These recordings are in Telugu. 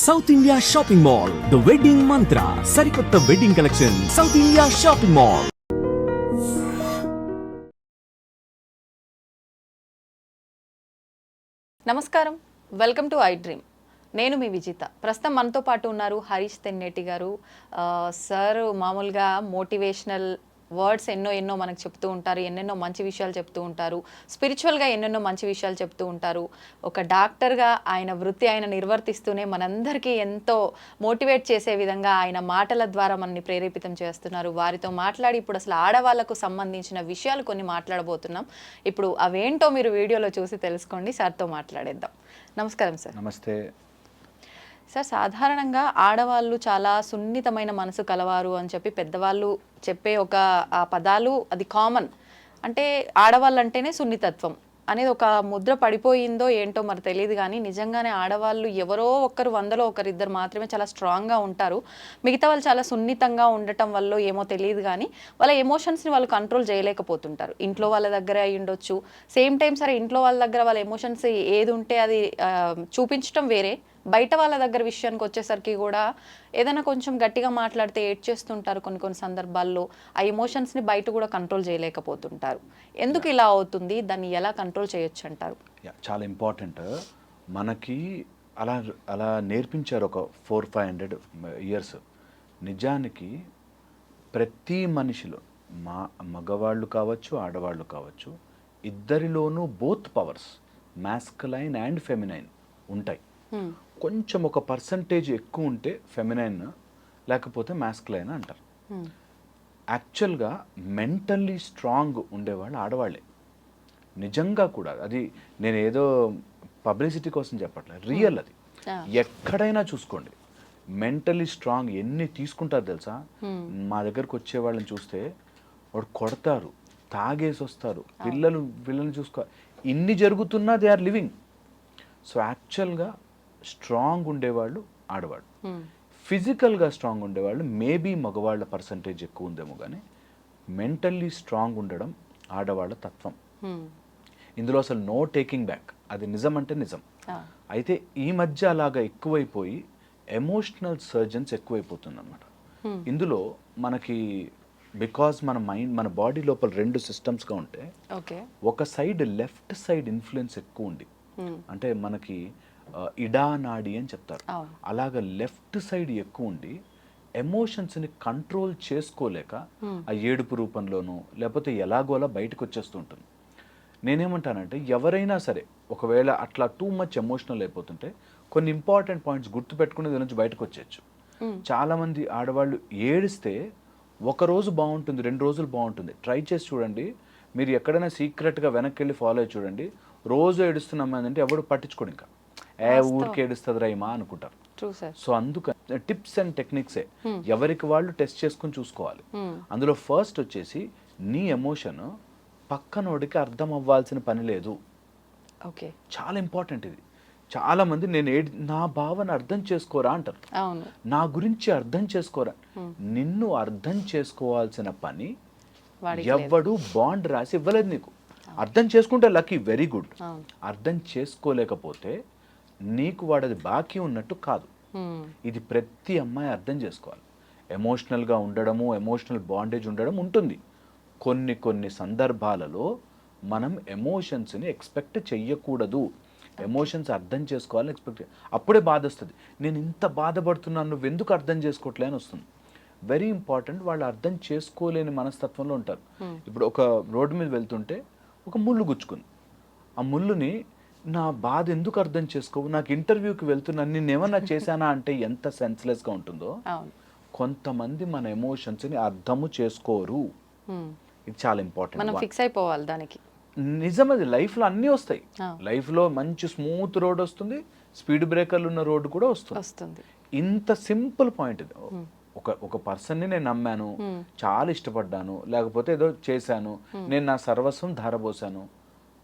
South India shopping mall, the wedding మంత్ర, సరికొత్త wedding collection, south India shopping mall. నమస్కారం, వెల్కమ్ టు ఐ డ్రీమ్. నేను మీ విజిత. ప్రస్తుతం మనతో పాటు ఉన్నారు హరీష్ తెన్నేటి గారు. సార్ మామూలుగా మోటివేషనల్ వర్డ్స్ ఎన్నో మనకు చెప్తూ ఉంటారు, ఎన్నెన్నో మంచి విషయాలు చెప్తూ ఉంటారు, స్పిరిచువల్గా ఎన్నెన్నో మంచి విషయాలు చెప్తూ ఉంటారు. ఒక డాక్టర్గా ఆయన వృత్తి ఆయన నిర్వర్తిస్తూనే మనందరికీ ఎంతో మోటివేట్ చేసే విధంగా ఆయన మాటల ద్వారా మనల్ని ప్రేరేపితం చేస్తున్నారు. వారితో మాట్లాడి ఇప్పుడు అసలు ఆడవాళ్లకు సంబంధించిన విషయాలు కొన్ని మాట్లాడబోతున్నాం. ఇప్పుడు అవేంటో మీరు వీడియోలో చూసి తెలుసుకోండి. సార్తో మాట్లాడేద్దాం. నమస్కారం సార్. నమస్తే సార్, సాధారణంగా ఆడవాళ్ళు చాలా సున్నితమైన మనసు కలవారు అని చెప్పి పెద్దవాళ్ళు చెప్పే ఒక పదాలు అది కామన్. అంటే ఆడవాళ్ళు అంటేనే సున్నితత్వం అనేది ఒక ముద్ర పడిపోయిందో ఏంటో మరి తెలియదు, కానీ నిజంగానే ఆడవాళ్ళు ఎవరో ఒక్కరు, వందలో ఒకరిద్దరు మాత్రమే చాలా స్ట్రాంగ్గా ఉంటారు. మిగతా వాళ్ళు చాలా సున్నితంగా ఉండటం వల్ల ఏమో తెలియదు, కానీ వాళ్ళ ఎమోషన్స్ని వాళ్ళు కంట్రోల్ చేయలేకపోతుంటారు. ఇంట్లో వాళ్ళ దగ్గర అయి ఉండొచ్చు, సేమ్ టైం సరే ఇంట్లో వాళ్ళ దగ్గర వాళ్ళ ఎమోషన్స్ ఏది ఉంటే అది చూపించడం వేరే, బయట వాళ్ళ దగ్గర విషయానికి వచ్చేసరికి కూడా ఏదైనా కొంచెం గట్టిగా మాట్లాడితే ఏడ్చేస్తుంటారు. కొన్ని సందర్భాల్లో ఆ ఎమోషన్స్ని బయట కూడా కంట్రోల్ చేయలేకపోతుంటారు. ఎందుకు ఇలా అవుతుంది? దాన్ని ఎలా కంట్రోల్ చేయొచ్చు అంటారు? చాలా ఇంపార్టెంట్. మనకి అలా నేర్పించారు ఒక 400-500 ఇయర్స్. నిజానికి ప్రతి మనిషిలో మగవాళ్ళు కావచ్చు, ఆడవాళ్ళు కావచ్చు, ఇద్దరిలోనూ both powers, masculine and feminine ఉంటాయి. కొంచెం ఒక పర్సంటేజ్ ఎక్కువ ఉంటే ఫెమినైన్, లేకపోతే మాస్కులైన్ అంటారు. యాక్చువల్గా మెంటల్లీ స్ట్రాంగ్ ఉండేవాళ్ళు ఆడవాళ్ళే. నిజంగా కూడా అది నేను ఏదో పబ్లిసిటీ కోసం చెప్పట్లేదు, రియల్. అది ఎక్కడైనా చూసుకోండి, మెంటల్లీ స్ట్రాంగ్ ఎన్ని తీసుకుంటారు తెలుసా. మా దగ్గరకు వచ్చే వాళ్ళని చూస్తే వాడు కొడతారు, తాగేసి వస్తారు, పిల్లల్ని చూసుకో, ఇన్ని జరుగుతున్నా దే ఆర్ లివింగ్. సో యాక్చువల్గా స్ట్రాంగ్ ఉండేవాళ్ళు ఆడవాళ్ళు. ఫిజికల్గా స్ట్రాంగ్ ఉండేవాళ్ళు మేబీ మగవాళ్ళ పర్సంటేజ్ ఎక్కువ ఉందేమో, కానీ మెంటల్లీ స్ట్రాంగ్ ఉండడం ఆడవాళ్ళ తత్వం. ఇందులో అసలు నో టేకింగ్ బ్యాక్. అది నిజం అంటే నిజం. అయితే ఈ మధ్య అలాగా ఎక్కువైపోయి ఎమోషనల్ సర్జన్స్ ఎక్కువైపోతుంది అనమాట. ఇందులో మనకి బికాజ్ మన మైండ్, మన బాడీ లోపల 2 సిస్టమ్స్గా ఉంటే, ఒక సైడ్ లెఫ్ట్ సైడ్ ఇన్ఫ్లుయెన్స్ ఎక్కువ ఉంది. అంటే మనకి ఇడా నాడి అని చెప్తారు. అలాగా లెఫ్ట్ సైడ్ ఎక్కువ ఉండి ఎమోషన్స్ని కంట్రోల్ చేసుకోలేక ఆ ఏడుపు రూపంలోనూ లేకపోతే ఎలాగోలా బయటకు వచ్చేస్తూ ఉంటుంది. నేనేమంటానంటే ఎవరైనా సరే ఒకవేళ అట్లా టూ మచ్ ఎమోషనల్ అయిపోతుంటే కొన్ని ఇంపార్టెంట్ పాయింట్స్ గుర్తుపెట్టుకుని దీని నుంచి బయటకు వచ్చేయచ్చు. చాలామంది ఆడవాళ్ళు ఏడిస్తే ఒక రోజు బాగుంటుంది, 2 రోజులు బాగుంటుంది. ట్రై చేసి చూడండి. మీరు ఎక్కడైనా సీక్రెట్గా వెనక్కి వెళ్ళి ఫాలో అయ్యి చూడండి. రోజు ఏడుస్తున్నాం అంటే ఎవడు పట్టించుకోడు, ఇంకా ఊరికి ఏడుస్తుంది రైమా అనుకుంటారు. సో అందుకని టిప్స్ అండ్ టెక్నిక్సే ఎవరికి వాళ్ళు టెస్ట్ చేసుకుని చూసుకోవాలి. అందులో ఫస్ట్ వచ్చేసి నీ ఎమోషన్ పక్కనోడికి అర్థం అవ్వాల్సిన పని లేదు. చాలా ఇంపార్టెంట్ ఇది. చాలా మంది నా భావన అర్థం చేసుకోరా అంటారు, నా గురించి అర్థం చేసుకోరా. నిన్ను అర్థం చేసుకోవాల్సిన పని ఎవ్వడు బాండ్ రాసి ఇవ్వలేదు నీకు. అర్థం చేసుకుంటే లక్కీ, వెరీ గుడ్. అర్థం చేసుకోలేకపోతే నీకు వాడది బాకీ ఉన్నట్టు కాదు. ఇది ప్రతి అమ్మాయి అర్థం చేసుకోవాలి. ఎమోషనల్గా ఉండడము, ఎమోషనల్ బాండేజ్ ఉండడం ఉంటుంది. కొన్ని సందర్భాలలో మనం ఎమోషన్స్ని ఎక్స్పెక్ట్ చెయ్యకూడదు. ఎమోషన్స్ అర్థం చేసుకోవాలని ఎక్స్పెక్ట్, అప్పుడే బాధ వస్తుంది. నేను ఇంత బాధపడుతున్నాను, నువ్వు ఎందుకు అర్థం చేసుకోవట్లే అని వస్తుంది. Very important. వాళ్ళు అర్థం చేసుకోలేని మనస్తత్వంలో ఉంటారు. ఇప్పుడు ఒక రోడ్డు మీద వెళ్తుంటే ఒక ముళ్ళు గుచ్చుకుంది. ఆ ముళ్ళుని నా బాధ ఎందుకు అర్థం చేసుకోవు, నాకు ఇంటర్వ్యూకి వెళ్తున్నాను, నేనేమన్నా చేశానా అంటే ఎంత సెన్స్లెస్గా ఉంటుందో. కొంతమంది మన ఎమోషన్స్ని అర్థము చేసుకోరు. ఇది చాలా ఇంపార్టెంట్. మనం ఫిక్స్ అయిపోవాలి దానికి. నిజం, అది లైఫ్లో అన్నీ వస్తాయి. లైఫ్లో మంచి స్మూత్ రోడ్ వస్తుంది, స్పీడ్ బ్రేకర్లు ఉన్న రోడ్డు కూడా వస్తుంది. ఇంత సింపుల్ పాయింట్ ఇది. ఒక పర్సన్ని నేను నమ్మాను, చాలా ఇష్టపడ్డాను, లేకపోతే ఏదో చేశాను, నేను నా సర్వస్వం ధారపోసాను,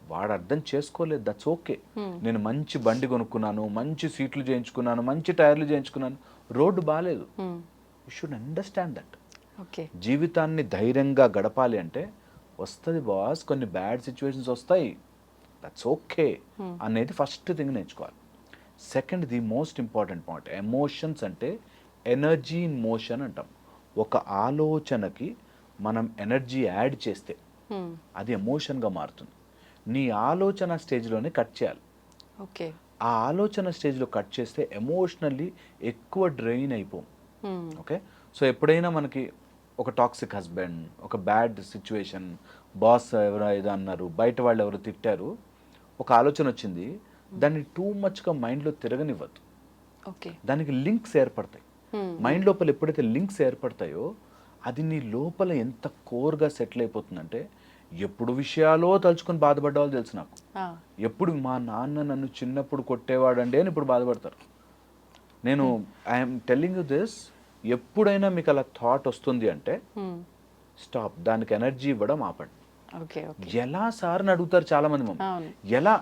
వాడు అర్థం చేసుకోలేదు, దట్స్ ఓకే. నేను మంచి బండి కొనుక్కున్నాను, మంచి సీట్లు చేయించుకున్నాను, మంచి టైర్లు చేయించుకున్నాను, రోడ్డు బాగాలేదు. You should understand that. జీవితాన్ని ధైర్యంగా గడపాలి అంటే వస్తుంది బాస్, కొన్ని బ్యాడ్ సిచ్యువేషన్స్ వస్తాయి, దట్స్ ఓకే అనేది ఫస్ట్ థింగ్ నేర్చుకోవాలి. Second, the most important point, emotions అంటే ఎనర్జీ ఇన్ మోషన్ అంటాం. ఒక ఆలోచనకి మనం ఎనర్జీ యాడ్ చేస్తే అది ఎమోషన్గా మారుతుంది. నీ ఆలోచన స్టేజ్లోనే కట్ చేయాలి. ఓకే. ఆ ఆలోచన స్టేజ్లో కట్ చేస్తే ఎమోషనల్లీ ఎక్కువ డ్రైన్ అయిపోం. ఓకే. సో ఎప్పుడైనా మనకి ఒక టాక్సిక్ హస్బెండ్, ఒక బ్యాడ్ సిచ్యువేషన్, బాస్ ఎవరో ఏదో అన్నారు, బయట వాళ్ళు ఎవరు తిట్టారు, ఒక ఆలోచన వచ్చింది, దాన్ని టూ మచ్గా మైండ్లో తిరగనివ్వద్దు. ఓకే. దానికి లింక్స్ ఏర్పడతాయి. మైండ్ లోపల ఎప్పుడైతే లింక్స్ ఏర్పడతాయో అది నీ లోపల ఎంత కోర్గా సెటిల్ అయిపోతుందంటే, ఎప్పుడు విషయాలో తలుచుకొని బాధపడ్డాలో తెలుసు నాకు. ఎప్పుడు మా నాన్న నన్ను చిన్నప్పుడు కొట్టేవాడండి అని ఇప్పుడు బాధపడతారు. నేను ఐఎమ్ టెల్లింగ్ యూ దిస్, ఎప్పుడైనా మీకు అలా థాట్ వస్తుంది అంటే స్టాప్, దానికి ఎనర్జీ ఇవ్వడం ఆపండి. ఎలా సార్ అని అడుగుతారు చాలా మంది మమ్మల్ని. ఎలా?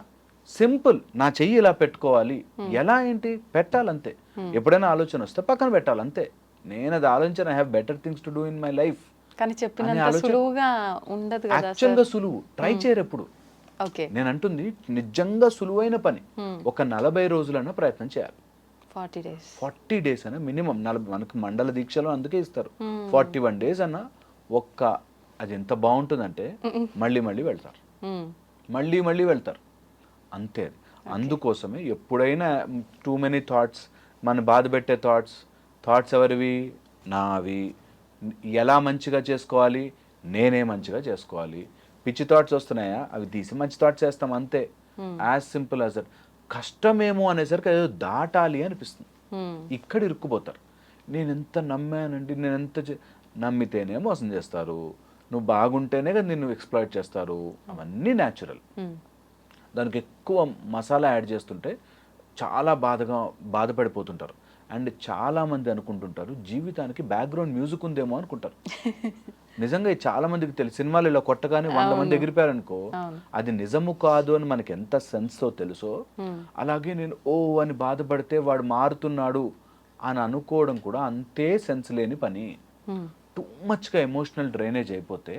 సింపుల్, నా చెయ్యి ఇలా పెట్టుకోవాలి. ఎలా ఏంటి? పెట్టాలంతే. ఎప్పుడైనా ఆలోచన వస్తే పక్కన పెట్టాలంతే. నేను అది ఆలోచించాను, I have better things to do in my life. కానీ చెప్పినంత సులువుగా ఉండదు కదా. యాక్చువల్గా సులువు, ట్రై చేయరు ఎప్పుడు. నేను అంటుంది నిజంగా సులువైన పని. ఒక 40 రోజులన్నా ప్రయత్నం చేయాలి. 40 days అన్న మినిమం. మనకి మండల దీక్షలో అందుకే ఇస్తారు. 41 days అన్న ఒక్క, అది ఎంత బాగుంటుందంటే మళ్ళీ మళ్ళీ వెళ్తారు, మళ్ళీ వెళ్తారు అంతే. అది అందుకోసమే ఎప్పుడైనా టూ మెనీ థాట్స్, మన బాధ పెట్టే థాట్స్ ఎవరివి? నావి. ఎలా మంచిగా చేసుకోవాలి? నేనే మంచిగా చేసుకోవాలి. పిచ్చి థాట్స్ వస్తున్నాయా, అవి తీసి మంచి థాట్స్ చేస్తాం అంతే. As simple as that. కష్టమేమో అనేసరికి ఏదో దాటాలి అనిపిస్తుంది. ఇక్కడ ఇరుక్కుపోతారు. నేను ఎంత నమ్మానండి, నేను ఎంత నమ్మితేనే మోసం చేస్తారు, నువ్వు బాగుంటేనే కదా నిన్ను ఎక్స్ప్లాయిట్ చేస్తారు. అవన్నీ న్యాచురల్. దానికి ఎక్కువ మసాలా యాడ్ చేస్తుంటే చాలా బాధపడిపోతుంటారు. అండ్ చాలామంది అనుకుంటుంటారు జీవితానికి బ్యాక్గ్రౌండ్ మ్యూజిక్ ఉందేమో అనుకుంటారు. నిజంగా చాలా మందికి తెలుసు. సినిమాలు ఇలా కొట్టగానే 100 మంది ఎగిరిపోయారనుకో, అది నిజము కాదు అని మనకి ఎంత సెన్స్తో తెలుసో, అలాగే నేను ఓ అని బాధపడితే వాడు మారుతున్నాడు అని అనుకోవడం కూడా అంతే సెన్స్ లేని పని. టూ మచ్గా ఎమోషనల్ డ్రైనేజ్ అయిపోతే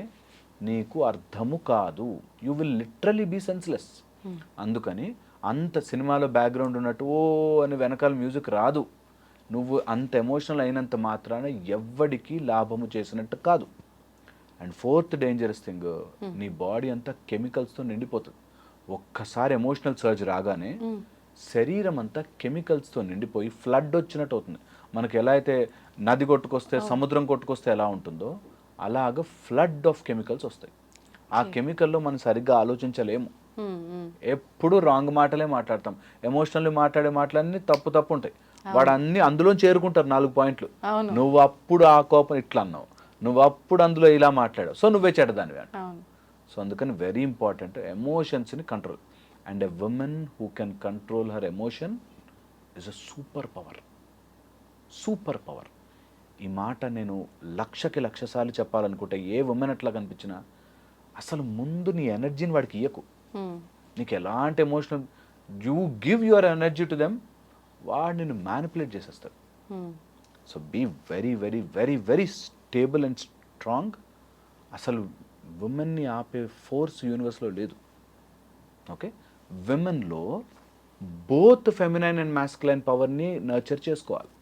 నీకు అర్థము కాదు. You will literally be senseless. అందుకని అంత సినిమాలో బ్యాక్గ్రౌండ్ ఉన్నట్టు ఓ అని వెనకాల మ్యూజిక్ రాదు. నువ్వు అంత ఎమోషనల్ అయినంత మాత్రాన ఎవ్వడికి లాభము చేసినట్టు కాదు. అండ్ ఫోర్త్ డేంజరస్ థింగ్, నీ బాడీ అంతా కెమికల్స్తో నిండిపోతుంది. ఒక్కసారి ఎమోషనల్ సర్జ్ రాగానే శరీరం అంతా కెమికల్స్తో నిండిపోయి ఫ్లడ్ వచ్చినట్టు అవుతుంది. మనకి ఎలా అయితే నది కొట్టుకొస్తే, సముద్రం కొట్టుకొస్తే ఎలా ఉంటుందో అలాగ ఫ్లడ్ ఆఫ్ కెమికల్స్ వస్తాయి. ఆ కెమికల్లో మనం సరిగ్గా ఆలోచించలేము. ఎప్పుడు రాంగ్ మాటలే మాట్లాడతాం. ఎమోషనల్లీ మాట్లాడే మాటలన్నీ తప్పు ఉంటాయి. వాడు అన్ని అందులో చేరుకుంటారు 4 పాయింట్లు. నువ్వు అప్పుడు ఆ కోపం ఇట్లా అన్నావు, నువ్వు అప్పుడు అందులో ఇలా మాట్లాడావు, సో నువ్వే చెడ్డదానివి అంట. సో అందుకని వెరీ ఇంపార్టెంట్ ఎమోషన్స్ని control. And a women who can control her emotion is a super power. ఈ మాట నేను 1,00,000 సార్లు చెప్పాలనుకుంటే, ఏ ఉమెన్ అట్లా కనిపించినా అసలు ముందు నీ ఎనర్జీని వాడికి ఇయ్యకు. నీకు ఎలాంటి emotional, you give your energy to them, వాడు నిన్ను మ్యానిపులేట్ చేసేస్తాడు. So be very very very very stable and strong. అసలు ఉమెన్ని ఆపే ఫోర్స్ యూనివర్స్లో లేదు. ఓకే. విమెన్లో బోత్ ఫెమినైన్ అండ్ మాస్కులైన్ పవర్ని నర్చర్ చేసుకోవాలి.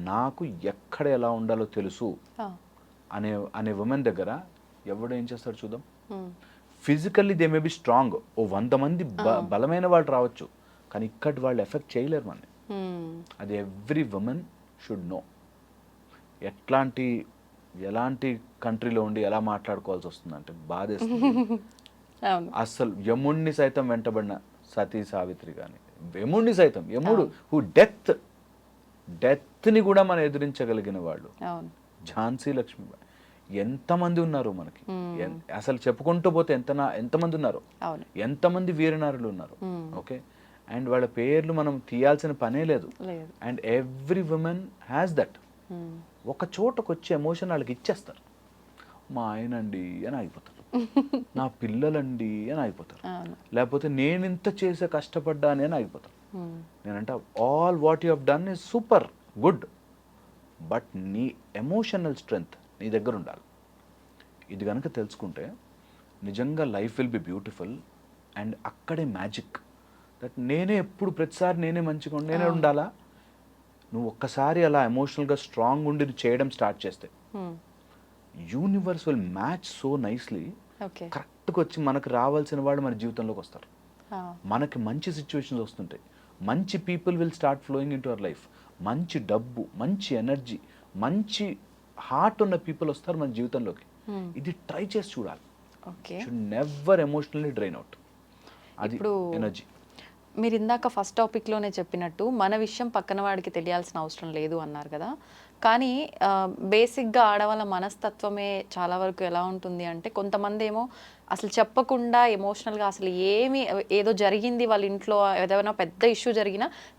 నాకు ఎక్కడ ఎలా ఉండాలో తెలుసు అనే ఉమెన్ దగ్గర ఎవడు ఏం చేస్తాడు చూద్దాం. Physically they may be strong. ఓ 100 మంది బలమైన వాళ్ళు రావచ్చు, కానీ ఇక్కడి వాళ్ళు ఎఫెక్ట్ చేయలేరు మనని. అది ఎవ్రీ ఉమెన్ షుడ్ నో. ఎలాంటి కంట్రీలో ఉండి ఎలా మాట్లాడుకోవాల్సి వస్తుందంటే బాధేస్తుంది. అసలు యముణ్ణి సైతం వెంటబడిన సతీ సావిత్రి కానీ, యముడు హూ డెత్ని కూడా మనం ఎదిరించగలిగిన వాళ్ళు, ఝాన్సీ లక్ష్మీబాయి, ఎంతమంది ఉన్నారు మనకి. అసలు చెప్పుకుంటూ పోతే ఎంతమంది ఉన్నారు, ఎంతమంది వీరనారులు ఉన్నారు. ఓకే. అండ్ వాళ్ళ పేర్లు మనం తీయాల్సిన పనే లేదు. And every women has that. ఒక చోటకు వచ్చే ఎమోషన్ వాళ్ళకి ఇచ్చేస్తారు. మా ఆయనండి అని ఆగిపోతారు, నా పిల్లలండి అని ఆగిపోతారు, లేకపోతే నేను ఇంత చేసే కష్టపడ్డాని అని ఆగిపోతారు. నేనంటే all what you have done is super good, but నీ ఎమోషనల్ స్ట్రెంగ్త్ నీ దగ్గర ఉండాలి. ఇది కనుక తెలుసుకుంటే నిజంగా life will be beautiful. And అక్కడే మ్యాజిక్. దట్ నేనే ఎప్పుడు ప్రతిసారి నేనే మంచిగా నేనే ఉండాలా? నువ్వు ఒక్కసారి అలా ఎమోషనల్గా స్ట్రాంగ్ ఉండి చేయడం స్టార్ట్ చేస్తే universe will match so nicely. Okay. కరెక్ట్గా వచ్చి మనకు రావాల్సిన వాళ్ళు మన జీవితంలోకి వస్తారు. మనకి మంచి సిచ్యువేషన్స్ వస్తుంటాయి. మంచి people will start flowing in to our life. మంచి డబ్బు, మంచి ఎనర్జీ, మంచి హార్ట్ ఉన్న పీపుల్ వస్తారు మన జీవితంలోకి. ఇది ట్రై చేసి చూడాలి. Okay. Should never emotionally drain out. అది ఇప్పుడు ఎనర్జీ. మీరు ఇందాక ఫస్ట్ టాపిక్లోనే చెప్పినట్టు మన విషయం పక్కన వాడికి తెలియాల్సిన అవసరం లేదు అన్నారు కదా. కానీ బేసిక్గా ఆడవాళ్ళ మనస్తత్వమే చాలా వరకు ఎలా ఉంటుంది అంటే, కొంతమంది ఏమో అసలు చెప్పకుండా ఎమోషనల్గా అసలు ఏదో జరిగింది వాళ్ళ ఇంట్లో, ఏదైనా పెద్ద ఇష్యూ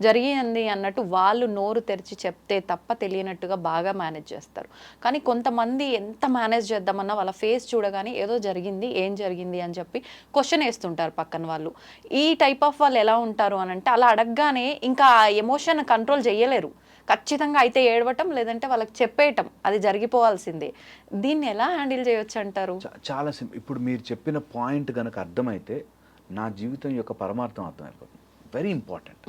జరిగింది అన్నట్టు వాళ్ళు నోరు తెరిచి చెప్తే తప్ప తెలియనట్టుగా బాగా మేనేజ్ చేస్తారు. కానీ కొంతమంది ఎంత మేనేజ్ చేద్దామన్నా వాళ్ళ ఫేస్ చూడగానే ఏదో జరిగింది, ఏం జరిగింది అని చెప్పి క్వశ్చన్ వేస్తుంటారు పక్కన వాళ్ళు. ఈ టైప్ ఆఫ్ వాళ్ళు ఎలా ఉంటారు అని అంటే, అలా అడగగానే ఇంకా ఆ ఎమోషన్ కంట్రోల్ చేయలేరు. ఖచ్చితంగా అయితే ఏడవటం, లేదంటే వాళ్ళకి చెప్పేయటం, అది జరిగిపోవాల్సిందే. దీన్ని ఎలా హ్యాండిల్ చేయొచ్చు అంటారు? చాలా సింపుల్. ఇప్పుడు మీరు చెప్పిన పాయింట్ కనుక అర్థమైతే నా జీవితం యొక్క పరమార్థం అర్థమైపోతుంది. వెరీ ఇంపార్టెంట్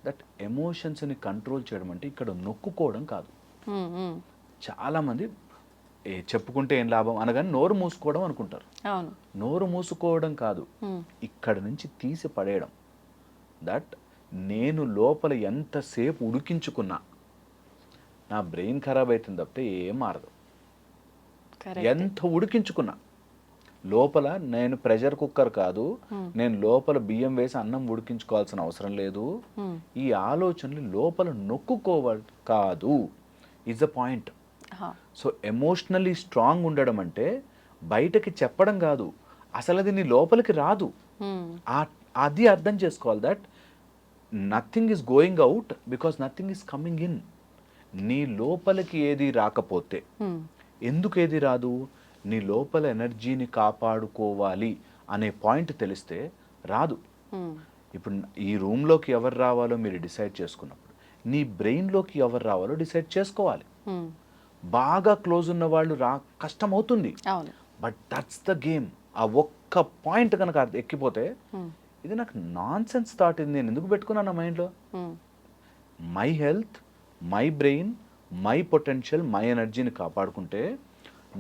దట్ ఎమోషన్స్ని కంట్రోల్ చేయడం అంటే ఇక్కడ నొక్కుకోవడం కాదు. చాలామంది చెప్పుకుంటే ఏం లాభం అనగానే నోరు మూసుకోవడం అనుకుంటారు. అవును. నోరు మూసుకోవడం కాదు, ఇక్కడ నుంచి తీసి పడేయడం. దట్ నేను లోపల ఎంతసేపు ఉడికించుకున్నా నా బ్రెయిన్ ఖరాబ్ అవుతుంది తప్పితే ఏం మారదు. ఎంత ఉడికించుకున్నా లోపల నేను ప్రెషర్ కుక్కర్ కాదు, నేను లోపల బియ్యం వేసి అన్నం ఉడికించుకోవాల్సిన అవసరం లేదు. ఈ ఆలోచనలు లోపల నొక్కుకోవాలి కాదు is the point. So emotionally strong ఉండడం అంటే బయటకి చెప్పడం కాదు, అసలు అది నీ లోపలికి రాదు. అది అర్థం చేసుకోవాలి. That nothing is going out because nothing is coming in. నీ లోపలికి ఏది రాకపోతే, ఎందుకు ఏది రాదు, నీ లోపల ఎనర్జీని కాపాడుకోవాలి అనే పాయింట్ తెలిస్తే రాదు. ఇప్పుడు ఈ రూమ్లోకి ఎవరు రావాలో మీరు డిసైడ్ చేసుకున్నప్పుడు నీ బ్రెయిన్లోకి ఎవరు రావాలో డిసైడ్ చేసుకోవాలి. బాగా క్లోజ్ ఉన్న వాళ్ళు కష్టం అవుతుంది, బట్ దట్స్ ద గేమ్. ఆ ఒక్క పాయింట్ కనుక ఎక్కిపోతే ఇది నాకు నాన్ సెన్స్ థాట్, ఇది నేను ఎందుకు పెట్టుకున్నాను నా మైండ్లో? My health, my brain, my potential, my ఎనర్జీని కాపాడుకుంటే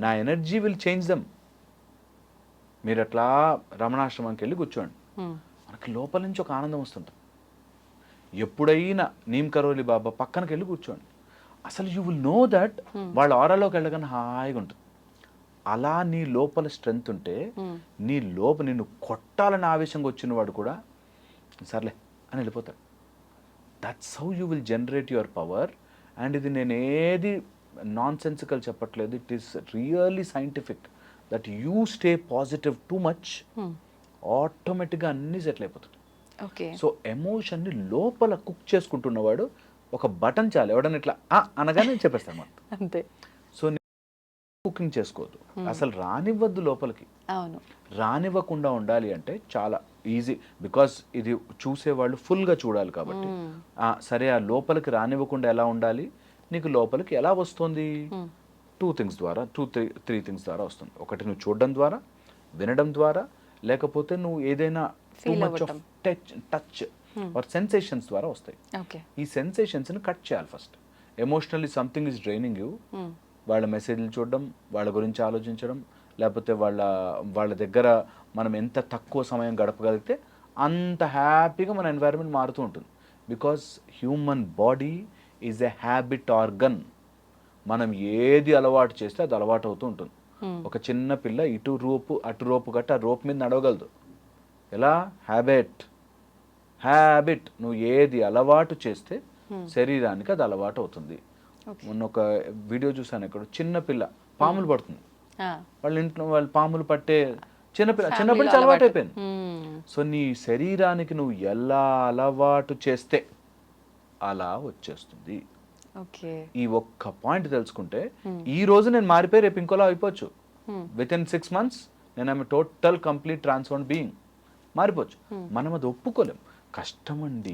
నా ఎనర్జీ విల్ చేంజ్ దెమ్. మీరు అట్లా రమణాశ్రమంకి వెళ్ళి కూర్చోండి, మనకి లోపల నుంచి ఒక ఆనందం వస్తుంటుంది. ఎప్పుడైనా నీమ్ కరోలి బాబా పక్కనకి వెళ్ళి కూర్చోండి, అసలు యూ విల్ నో దట్ వాళ్ళ ఆరాలోకి వెళ్ళగానే హాయిగా ఉంటుంది. అలా నీ లోపల స్ట్రెంగ్త్ ఉంటే నీ నిన్ను కొట్టాలని ఆవేశంగా వచ్చిన వాడు కూడా సర్లే అని వెళ్ళిపోతాడు. That's how you will generate your power. And ఇది నేను ఏది నాన్ సెన్సికల్ చెప్పట్లేదు, it is really scientific. That you stay positive too much, ఆటోమేటిక్గా అన్నీ సెటిల్ అయిపోతుంది. సో ఎమోషన్ని లోపల కుక్ చేసుకుంటున్నవాడు ఒక బటన్ చాలు, ఎవడన్నా ఇట్లా అనగానే చెప్పేస్తాను మనం అంతే. సో కుకింగ్ చేసుకోవద్దు, అసలు రానివ్వద్దు లోపలికి. రానివ్వకుండా ఉండాలి అంటే చాలా ఈజీ, బికాస్ ఇది చూసేవాళ్ళు ఫుల్గా చూడాలి కాబట్టి. సరే, ఆ లోపలికి రానివ్వకుండా ఎలా ఉండాలి, నీకు లోపలికి ఎలా వస్తుంది? టూ త్రీ థింగ్స్ ద్వారా వస్తుంది. ఒకటి నువ్వు చూడడం ద్వారా, వినడం ద్వారా, లేకపోతే నువ్వు ఏదైనా too much of touch are sensations ద్వారా వస్తాయి. ఈ సెన్సేషన్స్ని కట్ చేయాలి first. Emotionally something is draining you, వాళ్ళ మెసేజ్లు చూడడం, వాళ్ళ గురించి ఆలోచించడం, లేకపోతే వాళ్ళ దగ్గర మనం ఎంత తక్కువ సమయం గడపగలిగితే అంత హ్యాపీగా మన ఎన్వైరన్మెంట్ మారుతూ ఉంటుంది. Because human body is a habit organ. మనం ఏది అలవాటు చేస్తే అది అలవాటు అవుతూ ఉంటుంది. ఒక చిన్న పిల్ల ఇటు రోపు అటు రోపు కట్టి ఆ రోపు మీద నడవగలదు. ఎలా? హ్యాబిట్. నువ్వు ఏది అలవాటు చేస్తే శరీరానికి అది అలవాటు అవుతుంది. మొన్న ఒక వీడియో చూసాను, ఇక్కడ చిన్న పిల్ల పాములు పడుతుంది, వాళ్ళ ఇంట్లో వాళ్ళు పాములు పట్టే చిన్నప్పటి అలవాటు అయిపోయింది. సో నీ శరీరానికి నువ్వు ఎలా అలవాటు చేస్తే అలా వచ్చేస్తుంది. ఈ ఒక్క పాయింట్ తెలుసుకుంటే ఈ రోజు నేను మారిపోయి రేపు ఇంకోలా అయిపోవచ్చు. విత్ ఇన్ 6 months నేను టోటల్ కంప్లీట్ ట్రాన్స్ఫార్మ్ బీయింగ్ మారిపోవచ్చు. మనం అది ఒప్పుకోలేం. కష్టం అండి,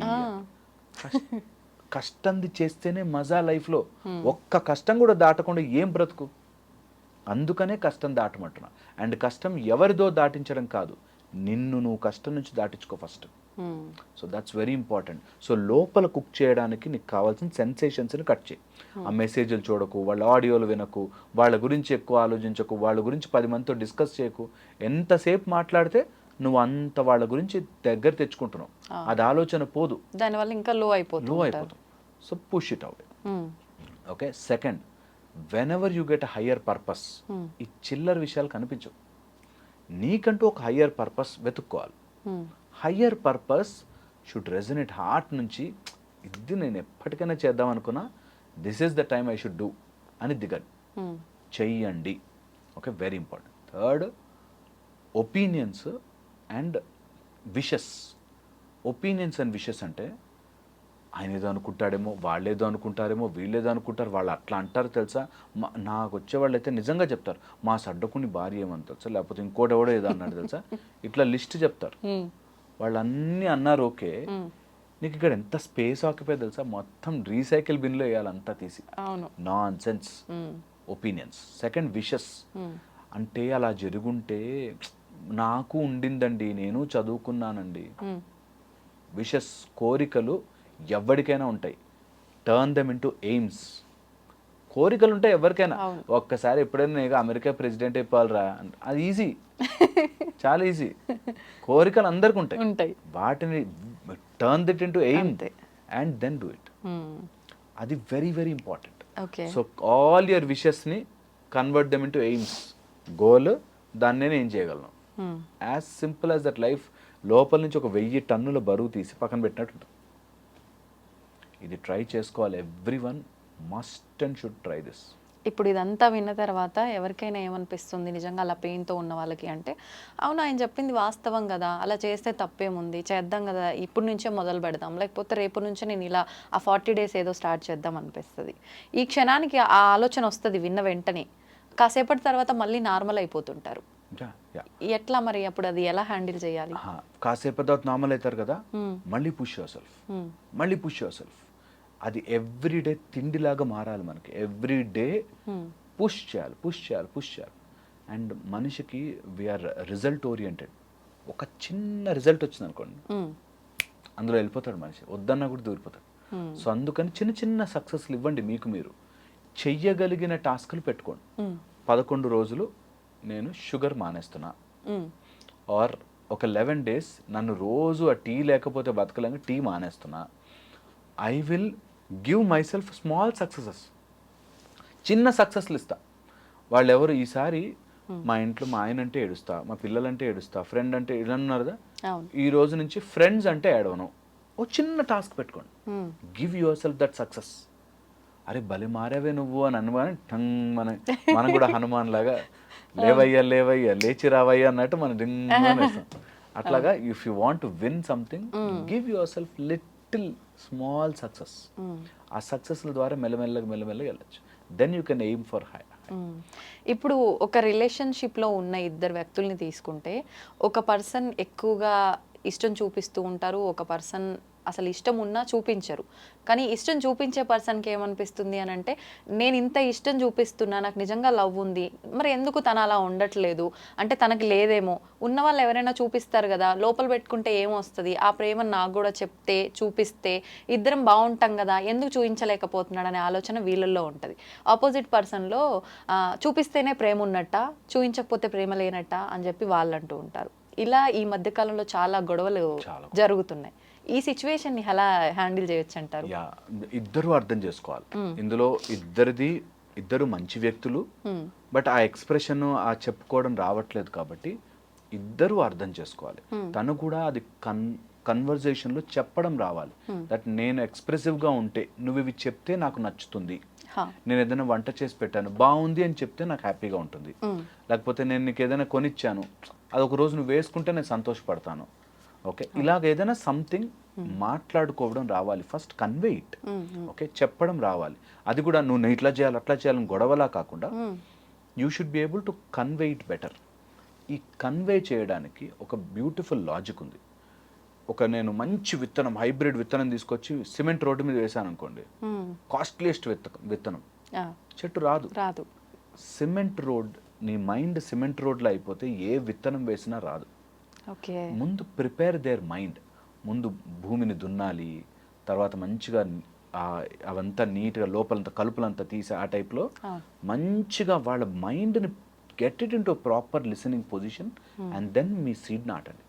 కష్టంది చేస్తేనే మజా లైఫ్లో. ఒక్క కష్టం కూడా దాటకుండా ఏం బ్రతుకు. అందుకనే కష్టం దాటమంటున్నా. అండ్ కష్టం ఎవరిదో దాటించడం కాదు, నిన్ను నువ్వు కష్టం నుంచి దాటించుకో first. So that's very important. So లోపల కుక్ చేయడానికి నీకు కావాల్సిన సెన్సేషన్స్ని కట్ చేయి. ఆ మెసేజ్లు చూడకు, వాళ్ళ ఆడియోలు వినకు, వాళ్ళ గురించి ఎక్కువ ఆలోచించకు, వాళ్ళ గురించి 10 మందితో డిస్కస్ చేయకు. ఎంతసేపు మాట్లాడితే నువ్వు అంత వాళ్ళ గురించి దగ్గర తెచ్చుకుంటున్నావు, అది ఆలోచన పోదు, దానివల్ల ఇంకా లో అయిపోతుంది. So push it out. Okay. Second, when ever you get a higher purpose, ఈ చిల్లర విషయాలు కనిపించవు. నీకంటూ ఒక హయ్యర్ పర్పస్ వెతుక్కోవాలి. Higher purpose should resonate heart నుంచి, ఇది నేను ఎప్పటికైనా చేద్దాం అనుకున్నా, this is the time I should do అని దిగండి, చెయ్యండి. Okay, very important. Third, opinions and wishes. Opinions and wishes అంటే ఆయన ఏదో అనుకుంటాడేమో, వాళ్ళేదో అనుకుంటారేమో, వీళ్ళేదో అనుకుంటారు, వాళ్ళు అట్లా అంటారు తెలుసా. నాకు వచ్చేవాళ్ళు అయితే నిజంగా చెప్తారు, మా సడ్డకుని భార్య ఏమని తెలుసా, లేకపోతే ఇంకోటెవడో ఏదో అన్నాడు తెలుసా, ఇట్లా లిస్ట్ చెప్తారు. వాళ్ళు అన్నీ అన్నారు, ఓకే, నీకు ఇక్కడ ఎంత స్పేస్ ఆక్యుపై తెలుసా, మొత్తం రీసైకిల్ బిన్లో వేయాలి అంతా తీసి. Non sense opinions. Second, wishes అంటే అలా జరుగుంటే నాకు ఉండిందండి, నేను చదువుకున్నానండి. విషెస్, కోరికలు ఎవరికైనా ఉంటాయి. Turn them into AIIMS. కోరికలు ఉంటాయి ఎవరికైనా. ఒక్కసారి ఎప్పుడైనా నేను అమెరికా ప్రెసిడెంట్ అయిపోవాలరా, అది ఈజీ, చాలా ఈజీ. కోరికలు అందరికి ఉంటాయి, వాటిని turn it into aim and then do it. అది very very important. So all your విషెస్ని convert them into aims, goal, దాన్ని నేను ఏం చేయగలను. As simple as that. Life లోపల నుంచి ఒక 1000 టన్నుల బరువు తీసి పక్కన పెట్టినట్టు. ఇది ట్రై చేసుకోవాలి. Everyone must and should try this. ఇప్పుడు ఇదంతా విన్న తర్వాత ఎవరికైనా ఏమనిపిస్తుంది నిజంగా అలా పెయిన్తో ఉన్న వాళ్ళకి అంటే, అవును ఆయన చెప్పింది వాస్తవం కదా, అలా చేస్తే తప్పేముంది, చేద్దాం కదా, ఇప్పుడు నుంచే మొదలు పెడదాం, లేకపోతే రేపు నుంచే నేను ఇలా ఆ 40 days ఏదో స్టార్ట్ చేద్దాం అనిపిస్తుంది. ఈ క్షణానికి ఆ ఆలోచన వస్తుంది విన్న వెంటనే, కాసేపటి తర్వాత మళ్ళీ నార్మల్ అయిపోతుంటారు. ఎట్లా మరి అప్పుడు అది ఎలా హ్యాండిల్ చేయాలి? కాసేపటి తర్వాత నార్మల్ అవుతారు కదా, మళ్ళీ పుష్ యువర్ సెల్ఫ్, మళ్ళీ పుష్ యువర్ సెల్ఫ్. అది ఎవ్రీడే తిండిలాగా మారాలి మనకి. ఎవ్రీడే పుష్ చేయాలి, పుష్ చేయాలి, పుష్ చేయాలి. అండ్ మనిషికి వీఆర్ రిజల్ట్ ఓరియంటెడ్. ఒక చిన్న రిజల్ట్ వచ్చింది అనుకోండి, అందులో వెళ్ళిపోతాడు మనిషి, వద్దన్నా కూడా దూరిపోతాడు. సో అందుకని చిన్న చిన్న సక్సెస్లు ఇవ్వండి. మీకు మీరు చెయ్యగలిగిన టాస్క్లు పెట్టుకోండి. 11 రోజులు నేను షుగర్ మానేస్తున్నా, ఆర్ ఒక 11 days నన్ను రోజు ఆ టీ లేకపోతే బతకలేక టీ మానేస్తున్నా. I will give myself small successes, చిన్న సక్సెస్లు ఇస్తా. వాళ్ళు ఎవరు ఈసారి మా ఇంట్లో మా ఆయన అంటే ఏడుస్తా, మా పిల్లలంటే ఏడుస్తా, ఫ్రెండ్ అంటే ఇలా అన్నారు కదా, ఈ రోజు నుంచి ఫ్రెండ్స్ అంటే ఏడవను. ఓ చిన్న టాస్క్ పెట్టుకోండి. Give your self that success. అరే భలే మారావే నువ్వు అని అనుమానం టంగ్ మనం కూడా హనుమాన్ లాగా లేవయ్యా లేవయ్యా లేచి రావయ్యా అన్నట్టు మనం డింగ్ వేస్తాం. అట్లాగా if you want to win something, give yourself little small success. ఆ సక్సెస్ల ద్వారా మెల్లమెల్లగా వెళ్ళచ్చు. Then you can aim for high. ఇప్పుడు ఒక రిలేషన్షిప్లో ఉన్న ఇద్దరు వ్యక్తుల్ని తీసుకుంటే, ఒక పర్సన్ ఎక్కువగా ఇష్టం చూపిస్తూ ఉంటారు, ఒక పర్సన్ అసలు ఇష్టం ఉన్నా చూపించరు. కానీ ఇష్టం చూపించే పర్సన్కి ఏమనిపిస్తుంది అని అంటే, నేను ఇంత ఇష్టం చూపిస్తున్నా, నాకు నిజంగా లవ్ ఉంది, మరి ఎందుకు తను అలా ఉండట్లేదు అంటే తనకి లేదేమో. ఉన్న వాళ్ళు ఎవరైనా చూపిస్తారు కదా, లోపల పెట్టుకుంటే ఏమొస్తుంది, ఆ ప్రేమను నాకు కూడా చెప్తే చూపిస్తే ఇద్దరం బాగుంటాం కదా, ఎందుకు చూపించలేకపోతున్నాడు అనే ఆలోచన వీళ్ళల్లో ఉంటుంది. ఆపోజిట్ పర్సన్లో చూపిస్తేనే ప్రేమ ఉన్నట్ట, చూపించకపోతే ప్రేమ లేనట్ట అని చెప్పి వాళ్ళు అంటూ ఉంటారు. ఇలా ఈ మధ్యకాలంలో చాలా గొడవలు జరుగుతున్నాయి. ఈ సిచ్యువేషన్ ని ఎలా హ్యాండిల్ చేయొచ్చు అంటారు? ఇద్దరు అర్థం చేసుకోవాలి. ఇందులో ఇద్దరు మంచి వ్యక్తులు, బట్ ఆ ఎక్స్ప్రెషన్ ఆ చెప్పుకోవడం రావట్లేదు కాబట్టి ఇద్దరు అర్థం చేసుకోవాలి. తను కూడా అది కన్వర్జేషన్ లో చెప్పడం రావాలి. దట్ నేను ఎక్స్ప్రెసివ్ గా ఉంటే నువ్వు ఇవి చెప్తే నాకు నచ్చుతుంది, నేను ఏదైనా వంట చేసి పెట్టాను బాగుంది అని చెప్తే నాకు హ్యాపీగా ఉంటుంది, లేకపోతే నేను నీకు ఏదైనా కొనిచ్చాను అది ఒక రోజు నువ్వు వేసుకుంటే నేను సంతోషపడతాను. ఓకే, ఇలాగ ఏదైనా సంథింగ్ మాట్లాడుకోవడం రావాలి. First convey it. ఓకే, చెప్పడం రావాలి. అది కూడా నువ్వు ఇట్లా చేయాలి అట్లా చేయాలని గొడవలా కాకుండా you should be able to convey it better. ఈ కన్వే చేయడానికి ఒక బ్యూటిఫుల్ లాజిక్ ఉంది. నేను మంచి విత్తనం, హైబ్రిడ్ విత్తనం తీసుకొచ్చి సిమెంట్ రోడ్డు మీద వేసాను అనుకోండి, కాస్ట్లీయెస్ట్ విత్తనం, చెట్టు రాదు. సిమెంట్ రోడ్, నీ మైండ్ సిమెంట్ రోడ్లో అయిపోతే ఏ విత్తనం వేసినా రాదు. ముందు ప్రిపేర్ దేర్ మైండ్. ముందు భూమిని దున్నాలి, తర్వాత మంచిగా అవంతా నీట్గా లోపలంతా కలుపులంతా తీసి ఆ టైప్లో మంచిగా వాళ్ళ మైండ్ని get it into proper listening position and then మీ సీడ్ నాటండి.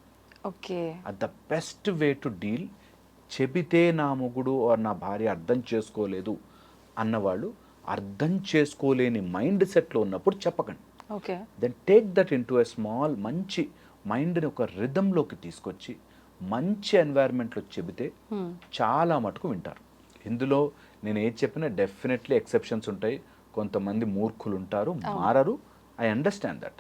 Okay, at the best way to deal. చెబితే నా మొగుడు ఆర్ నా భార్య అర్థం చేసుకోలేదు అన్నవాళ్ళు అర్థం చేసుకోలేని మైండ్ సెట్లో ఉన్నప్పుడు చెప్పకండి. Okay, then take that into a small మంచి మైండ్ని ఒక రిథంలోకి తీసుకొచ్చి మంచి ఎన్వైర్న్మెంట్లో చెబితే చాలా మటుకు వింటారు. ఇందులో నేను ఏది చెప్పినా డెఫినెట్లీ ఎక్సెప్షన్స్ ఉంటాయి. కొంతమంది మూర్ఖులు ఉంటారు, మారరు. I understand that.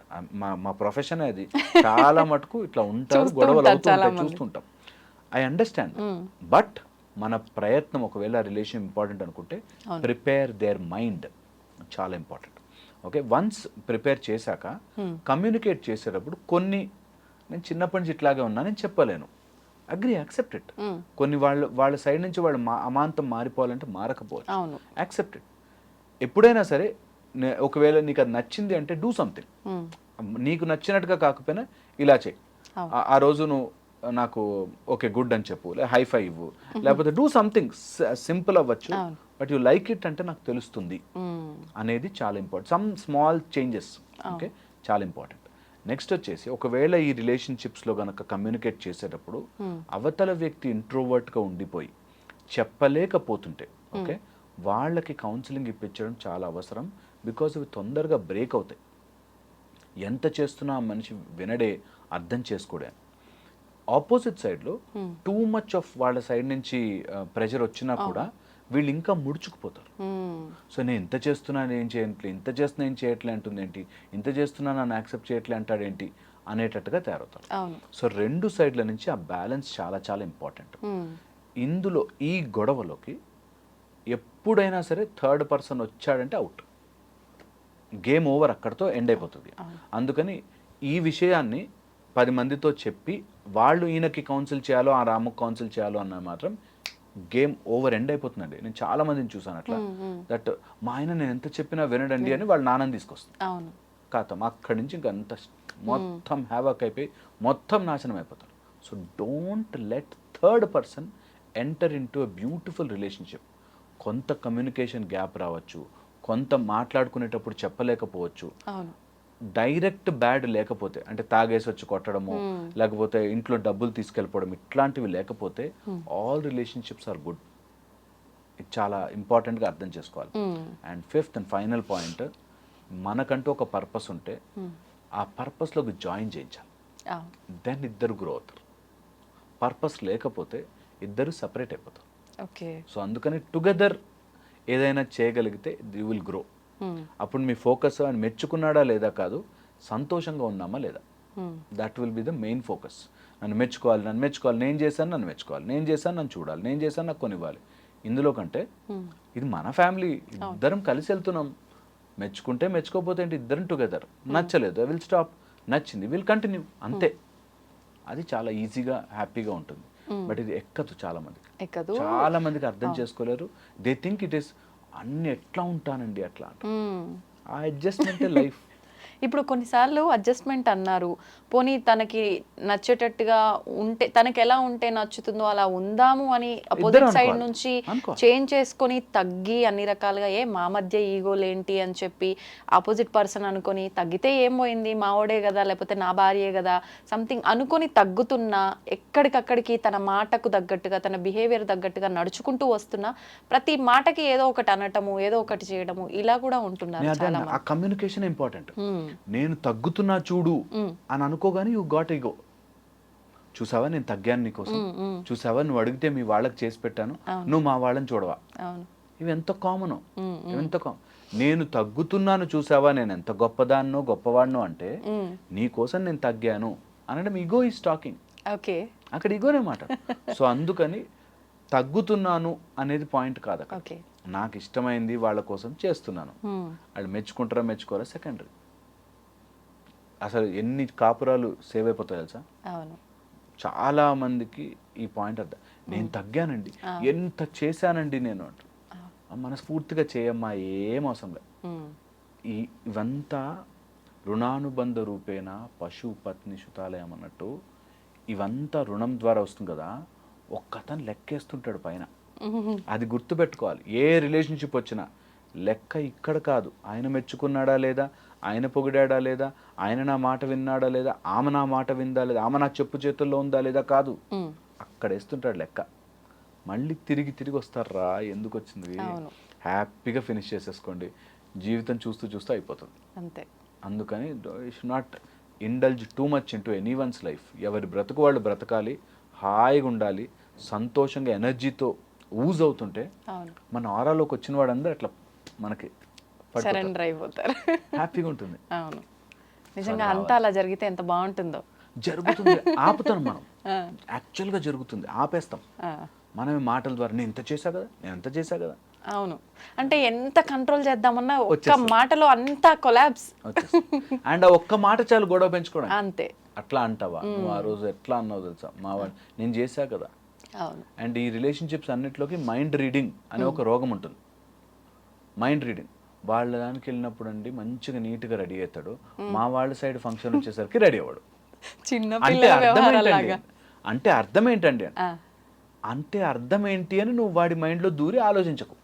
మా ప్రొఫెషన్ అది. చాలా మటుకు ఇట్లా ఉంటారు, గొడవలు అవుతుంటాయి, చూస్తుంటాం. I understand. బట్ మన ప్రయత్నం, ఒకవేళ రిలేషన్ ఇంపార్టెంట్ అనుకుంటే ప్రిపేర్ దేర్ మైండ్, చాలా ఇంపార్టెంట్. ఓకే, వన్స్ ప్రిపేర్ చేశాక కమ్యూనికేట్ చేసేటప్పుడు కొన్ని, నేను చిన్నప్పటి నుంచి ఇట్లాగే ఉన్నా నేను చెప్పలేను, అగ్రీ, యాక్సెప్ట్ ఇట్. కొన్ని వాళ్ళ సైడ్ నుంచి వాళ్ళు అమాంతం మారిపోవాలంటే మారకపోవచ్చు, యాక్సెప్ట్ ఇట్. ఎప్పుడైనా సరే ఒకవేళ నీకు అది నచ్చింది అంటే డూ సంథింగ్. నీకు నచ్చినట్టుగా కాకపోయినా ఇలా చేయి, ఆ రోజు నువ్వు నాకు ఓకే గుడ్ అని చెప్పు, హైఫై ఇవ్వు, లేకపోతే డూ సంథింగ్ సింపుల్ అవ్వచ్చు, బట్ యు లైక్ ఇట్ అంటే నాకు తెలుస్తుంది అనేది చాలా important. Some small changes, okay, చాలా ఇంపార్టెంట్. నెక్స్ట్ వచ్చేసి, ఒకవేళ ఈ రిలేషన్షిప్స్లో కనుక కమ్యూనికేట్ చేసేటప్పుడు అవతల వ్యక్తి ఇంట్రోవర్ట్గా ఉండిపోయి చెప్పలేకపోతుంటే, ఓకే, వాళ్ళకి కౌన్సిలింగ్ ఇప్పించడం చాలా అవసరం. బికాజ్ ఇవి తొందరగా బ్రేక్ అవుతాయి. ఎంత చేస్తున్నా ఆ మనిషి వినడే, అర్థం చేసుకోడే. ఆపోజిట్ సైడ్లో టూ మచ్ ఆఫ్ వాళ్ళ సైడ్ నుంచి ప్రెషర్ వచ్చినా కూడా వీళ్ళు ఇంకా ముడుచుకుపోతారు. సో నేను ఇంత చేస్తున్నా ఏం చేయట్లే, ఇంత చేస్తున్నా ఏం చేయట్లే అంటుంది ఏంటి, ఇంత చేస్తున్నా నన్ను యాక్సెప్ట్ చేయట్లే అంటాడేంటి అనేటట్టుగా తయారవుతారు. సో రెండు సైడ్ల నుంచి ఆ బ్యాలెన్స్ చాలా చాలా ఇంపార్టెంట్. ఇందులో ఈ గొడవలోకి ఎప్పుడైనా సరే థర్డ్ పర్సన్ వచ్చాడంటే అవుట్, గేమ్ ఓవర్, అక్కడితో ఎండ్ అయిపోతుంది. అందుకని ఈ విషయాన్ని 10 మందితో చెప్పి వాళ్ళు ఈయనకి కౌన్సిల్ చేయాలో, ఆ రాముకి కౌన్సిల్ చేయాలో అన్న మాత్రం గేమ్ ఓవర్, ఎండ్ అయిపోతుందండి. నేను చాలా మందిని చూసాను అట్లా, దట్ మా ఆయన నేను ఎంత చెప్పినా వినడండి అని వాళ్ళు నాన్నని తీసుకొస్తుంది. కాతం అక్కడి నుంచి ఇంక అంత మొత్తం హ్యావాక్ అయిపోయి మొత్తం నాశనం అయిపోతారు. So don't let third person enter in to a beautiful relationship. కొంత కమ్యూనికేషన్ గ్యాప్ రావచ్చు, కొంత మాట్లాడుకునేటప్పుడు చెప్పలేకపోవచ్చు, డైరెక్ట్ బ్యాడ్ లేకపోతే, అంటే తాగేసి వచ్చి కొట్టడము, లేకపోతే ఇంట్లో డబ్బులు తీసుకెళ్ళిపోవడం, ఇట్లాంటివి లేకపోతే ఆల్ రిలేషన్షిప్స్ ఆర్ గుడ్. ఇది చాలా ఇంపార్టెంట్గా అర్థం చేసుకోవాలి. And fifth and final point, మనకంటూ ఒక పర్పస్ ఉంటే ఆ పర్పస్లోకి జాయిన్ చేయించాలి. దెన్ ఇద్దరు గ్రో అవుతారు. పర్పస్ లేకపోతే ఇద్దరు సపరేట్ అయిపోతారు. సో అందుకని టుగెదర్ ఏదైనా చేయగలిగితే యూ విల్ గ్రో. అప్పుడు మీ ఫోకస్ అని మెచ్చుకున్నాడా లేదా కాదు, సంతోషంగా ఉన్నామా లేదా, that will be the main focus. నన్ను మెచ్చుకోవాలి, నన్ను మెచ్చుకోవాలి, నేను చేశాను నన్ను మెచ్చుకోవాలి, నేను చేశాను నన్ను చూడాలి, నేను చేశాను నాకు కొనివ్వాలి. ఇందులో కంటే ఇది మన ఫ్యామిలీ, ఇద్దరం కలిసి వెళ్తున్నాం, మెచ్చుకుంటే మెచ్చుకోకపోతే ఏంటి, ఇద్దరం టుగెదర్. నచ్చలేదు ఐ విల్ స్టాప్, నచ్చింది విల్ కంటిన్యూ, అంతే. అది చాలా ఈజీగా హ్యాపీగా ఉంటుంది. బట్ ఇది ఎక్కదు, చాలా మందికి అర్థం చేసుకోలేరు. దే థింక్ ఇట్ ఈస్ అన్ని ఎట్లా ఉంటానండి అట్లా అంట. ఆ అడ్జస్ట్మెంటే లైఫ్. ఇప్పుడు కొన్నిసార్లు అడ్జస్ట్మెంట్ అన్నారు, పోనీ తనకి నచ్చేటట్టుగా ఉంటే, తనకి ఎలా ఉంటే నచ్చుతుందో అలా ఉందాము అని అపోజిట్ సైడ్ నుంచి చేంజ్ చేసుకొని తగ్గి అన్ని రకాలుగా మా మధ్య ఈగోలేంటి అని చెప్పి ఆపోజిట్ పర్సన్ అనుకొని తగ్గితే ఏం పోయింది, మావోడే కదా లేకపోతే నా భార్యే కదా సంథింగ్ అనుకొని తగ్గుతున్నా, ఎక్కడికక్కడికి తన మాటకు తగ్గట్టుగా తన బిహేవియర్ తగ్గట్టుగా నడుచుకుంటూ వస్తున్నా ప్రతి మాటకి ఏదో ఒకటి అనటము, ఏదో ఒకటి చేయడము, ఇలా కూడా ఉంటున్నారు చాలా మంది. ఆ కమ్యూనికేషన్ ఇంపార్టెంట్. నేను తగ్గుతున్నా చూడు అని అనుకోగానే యూ గాట్ ఈగో. చూసావా నేను తగ్గాను నీకోసం, చూసావా నువ్వు అడిగితే మీ వాళ్ళకి చేసి పెట్టాను, నువ్వు మా వాళ్ళని చూడవా. ఇవి ఎంత కామన్, నేను తగ్గుతున్నాను చూసావా, నేను ఎంత గొప్పదాన్నో గొప్పవాడినో అంటే నీకోసం నేను తగ్గాను అనడం ఈగో ఈజ్ టాకింగ్. అక్కడ ఈగోనే మాట. సో అందుకని తగ్గుతున్నాను అనేది పాయింట్ కాదు. నాకు ఇష్టమైంది వాళ్ళ కోసం చేస్తున్నాను, వాళ్ళు మెచ్చుకుంటారా మెచ్చుకోరా సెకండరీ. అసలు ఎన్ని కాపురాలు సేవ్ అయిపోతాయి తెలుసా. చాలా మందికి ఈ పాయింట్ అర్థం, నేను తగ్గానండి, ఎంత చేశానండి నేను అంట. మనస్ఫూర్తిగా చేయమ్మా, ఏం అవసరం లేదు. ఇవంతా రుణానుబంధ రూపేణ పశు పత్ని శుతాలయం అన్నట్టు, ఇవంతా రుణం ద్వారా వస్తుంది కదా. ఒక్కతను లెక్కేస్తుంటాడు పైన. అది గుర్తుపెట్టుకోవాలి. ఏ రిలేషన్షిప్ వచ్చినా లెక్క ఇక్కడ కాదు, ఆయన మెచ్చుకున్నాడా లేదా, ఆయన పొగిడాడా లేదా, ఆయన నా మాట విన్నాడా లేదా, ఆమె నా మాట విందా లేదా, ఆమె నా చెప్పు చేతుల్లో ఉందా లేదా కాదు, అక్కడ వేస్తుంటాడు లెక్క. మళ్ళీ తిరిగి తిరిగి వస్తారా, ఎందుకు వచ్చింది, హ్యాపీగా ఫినిష్ చేసేసుకోండి. జీవితం చూస్తూ చూస్తూ అయిపోతుంది అంతే. అందుకని should not indulge too much into any one's life. ఎవరి బ్రతుకు వాళ్ళు బ్రతకాలి, హాయిగా ఉండాలి, సంతోషంగా ఎనర్జీతో ఊజ్ అవుతుంటే మన ఆరాలోకి వచ్చిన వాడందరూ అట్లా మనకి సరెండర్ అయిపోతారు, హ్యాపీగా ఉంటుంది. అవును, నిజంగా అంతా అలా జరిగితే ఎంత బాగుంటుందో. జరుగుతుంది, ఆపుతాం మనం, యాక్చువల్గా జరుగుతుంది, ఆపేస్తాం మనమే మాటల ద్వారా. నేను ఇంత చేశా కదా, నేను అంత చేశా కదా. అవును, అంటే ఎంత కంట్రోల్ చేద్దామన్నా ఒక్క మాటలో అంతా కొలాబ్స్. అండ్ ఒక్క మాట చాలు గొడవ పెంచుకోవడం. అంతే. అట్లా అంటావా నువ్వు, ఆ రోజు ఎట్లా అన్నావు తెలుసా, మా వాడు నేను చేశా కదా. అండ్ ఈ రిలేషన్షిప్స్ అన్నిట్లోకి మైండ్ రీడింగ్ అనే ఒక రోగం ఉంటుంది. మైండ్ రీడింగ్ వాళ్ళ దానికి వెళ్ళినప్పుడు అండి మంచిగా నీట్గా రెడీ అవుతాడు, మా వాళ్ళ సైడ్ ఫంక్షన్ వచ్చేసరికి రెడీ అవ్వడు. అంటే అర్థం ఏంటండి, అంటే అర్థం ఏంటి అని నువ్వు వాడి మైండ్లో దూరి ఆలోచించకు.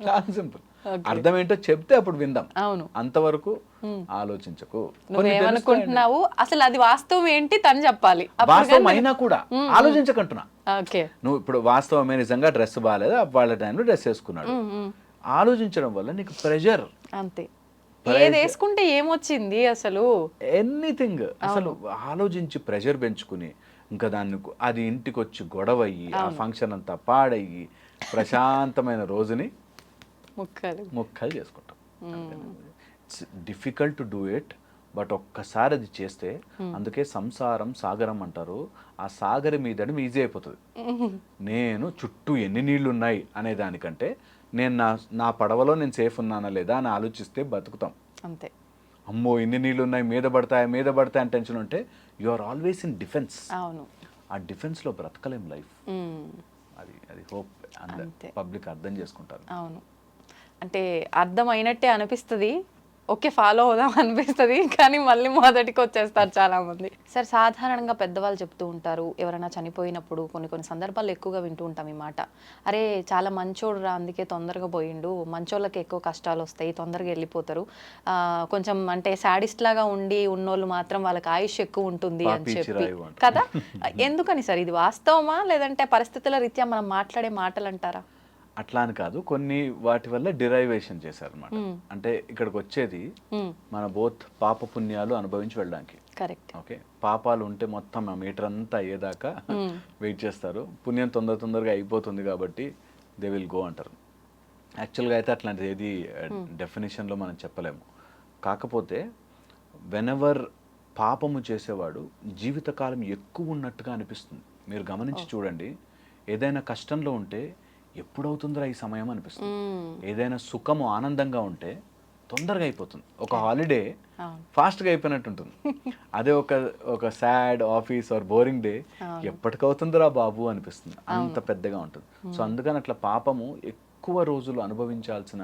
చాలా సింపుల్. అర్థం ఏంటో చెప్తే అప్పుడు విందాం, అంతవరకు ఆలోచించకు. నువ్వేమనుకుంటున్నావు అసలు అది వాస్తవం ఏంటి తను చెప్పాలి. వాస్తవం అయినా కూడా ఆలోచించకంటున్నా. నువ్వు ఇప్పుడు వాస్తవమే నిజంగా డ్రెస్ బాగాలేదా, వాళ్ళ టైంలో డ్రెస్ వేసుకున్నాడు, ఆలోచించడం వల్ల నీకు ప్రెషర్. అంతే, ఏది వేసుకుంటే ఏమొచ్చింది అసలు, ఎనీథింగ్ అసలు ఆలోచించి ప్రెషర్ పెంచుకుని ఇంకా దాన్ని అది ఇంటికి వచ్చి గొడవ అయ్యి ఆ ఫంక్షన్ అంతా పాడయ్యి ప్రశాంతమైన రోజుని ముక్కలు చేసుకుంటాం. It's difficult to do it, but ఒక్కసారి అది చేస్తే, అందుకే సంసారం సాగరం అంటారు, ఆ సాగరి మీద ఈజీ అయిపోతుంది. నేను చుట్టూ ఎన్ని నీళ్లు ఉన్నాయి అనే దానికంటే నేను నా పడవలో నేను సేఫ్ ఉన్నానా లేదా అని ఆలోచిస్తే బతుకుతాం. అంతే. అమ్మో ఇన్ని నీళ్ళు ఉన్నాయి, మీద పడతాయి అని టెన్షన్ ఉంటే you are always in defence. ఆ డిఫెన్స్లో బ్రతకలేం లైఫ్. అది హోప్ పబ్లిక్ అర్థం చేసుకుంటారు. అవును, అంటే అర్థం అయినట్టే అనిపిస్తుంది, ఓకే ఫాలో అవుదాం అనిపిస్తుంది, కానీ మళ్ళీ మొదటికి వచ్చేస్తారు చాలా మంది. సార్, సాధారణంగా పెద్దవాళ్ళు చెప్తూ ఉంటారు, ఎవరైనా చనిపోయినప్పుడు కొన్ని సందర్భాలు ఎక్కువగా వింటూ ఉంటాం ఈ మాట, అరే చాలా మంచోడు రా అందుకే తొందరగా పోయిండు, మంచోళ్ళకి ఎక్కువ కష్టాలు వస్తాయి, తొందరగా వెళ్ళిపోతారు, కొంచెం అంటే సాడిస్ట్ లాగా ఉన్నోళ్ళు మాత్రం వాళ్ళకి ఆయుష్ ఎక్కువ ఉంటుంది అని చెప్పి కదా. ఎందుకని సార్, ఇది వాస్తవమా లేదంటే పరిస్థితుల రీత్యా మనం మాట్లాడే మాటలు అంటారా? అట్లా అని కాదు, కొన్ని వాటి వల్ల డిరైవేషన్ చేశారు అనమాట. అంటే ఇక్కడికి వచ్చేది మన బోత్ పాప పుణ్యాలు అనుభవించి వెళ్ళడానికి. కరెక్ట్. ఓకే, పాపాలు ఉంటే మొత్తం ఆ మీటర్ అంతా అయ్యేదాకా వెయిట్ చేస్తారు, పుణ్యం తొందరగా అయిపోతుంది కాబట్టి దే విల్ గో అంటారు. యాక్చువల్గా అయితే అట్లాంటిది ఏది డెఫినేషన్లో మనం చెప్పలేము. కాకపోతే వెనెవర్ పాపము చేసేవాడు జీవితకాలం ఎక్కువ ఉన్నట్టుగా అనిపిస్తుంది. మీరు గమనించి చూడండి, ఏదైనా కష్టంలో ఉంటే ఎప్పుడవుతుందిరా ఈ సమయం అనిపిస్తుంది, ఏదైనా సుఖము ఆనందంగా ఉంటే తొందరగా అయిపోతుంది, ఒక హాలిడే ఫాస్ట్గా అయిపోయినట్టు ఉంటుంది. అదే ఒక sad office or boring day ఎప్పటికవుతుందిరా బాబు అనిపిస్తుంది, అంత పెద్దగా ఉంటుంది. సో అందుకని అట్లా పాపము ఎక్కువ రోజులు అనుభవించాల్సిన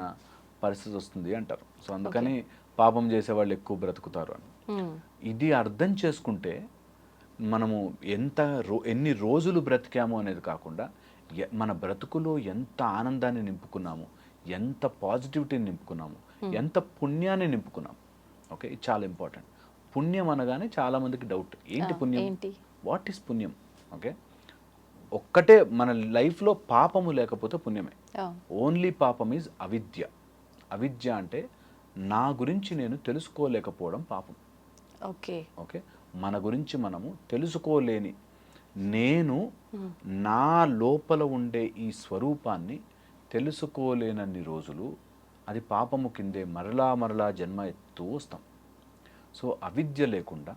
పరిస్థితి వస్తుంది అంటారు. సో అందుకని పాపం చేసేవాళ్ళు ఎక్కువ బ్రతుకుతారు అని. ఇది అర్థం చేసుకుంటే మనము ఎన్ని రోజులు బ్రతికాము అనేది కాకుండా మన బ్రతుకులో ఎంత ఆనందాన్ని నింపుకున్నాము, ఎంత పాజిటివిటీని నింపుకున్నాము, ఎంత పుణ్యాన్ని నింపుకున్నాము. ఓకే, ఇది చాలా ఇంపార్టెంట్. పుణ్యం అనగానే చాలామందికి డౌట్, ఏంటి పుణ్యం, వాట్ ఈస్ పుణ్యం? ఓకే, ఒక్కటే మన లైఫ్లో పాపము లేకపోతే పుణ్యమే. ఓన్లీ పాపం ఈజ్ అవిద్య. అవిద్య అంటే నా గురించి నేను తెలుసుకోలేకపోవడం పాపం. ఓకే ఓకే, మన గురించి మనము తెలుసుకోలేని, నేను నా లోపల ఉండే ఈ స్వరూపాన్ని తెలుసుకోలేనన్ని రోజులు అది పాపము కిందే మరలా జన్మ ఎత్తూ వస్తాం. సో అవిద్య లేకుండా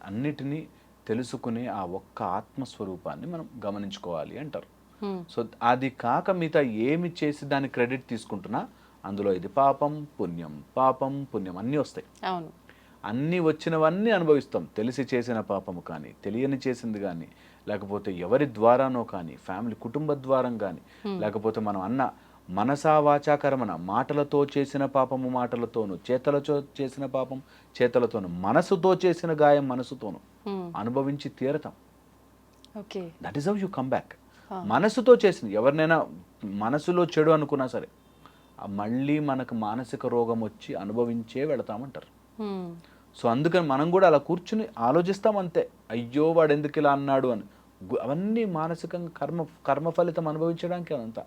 అన్నిటినీ తెలుసుకునే ఆ ఒక్క ఆత్మస్వరూపాన్ని మనం గమనించుకోవాలి అంటారు. సో అది కాక మిగతా ఏమి చేసి దాని క్రెడిట్ తీసుకుంటున్నా అందులో ఇది పాపం పుణ్యం అన్నీ వస్తాయి. అన్నీ వచ్చినవన్నీ అనుభవిస్తాం. తెలిసి చేసిన పాపము కానీ, తెలియని చేసింది కానీ, లేకపోతే ఎవరి ద్వారానో కానీ, ఫ్యామిలీ కుటుంబ ద్వారం కానీ, లేకపోతే మనం అన్న మనసా వాచా కర్మణ, మాటలతో చేసిన పాపము మాటలతోను, చేతలతో చేసిన పాపం చేతలతోను, మనసుతో చేసిన గాయం మనసుతోను అనుభవించి తీరతాం. Okay. That is how you come back. మనసుతో చేసింది ఎవరినైనా మనసులో చెడు అనుకున్నా సరే మళ్ళీ మనకు మానసిక రోగం వచ్చి అనుభవించే వెళతామంటారు. సో అందుకని మనం కూడా అలా కూర్చుని ఆలోచిస్తాం అంతే, అయ్యో వాడు ఎందుకు ఇలా అన్నాడు అని. అవన్నీ మానసికంగా కర్మ ఫలితం అనుభవించడానికి అదంతా.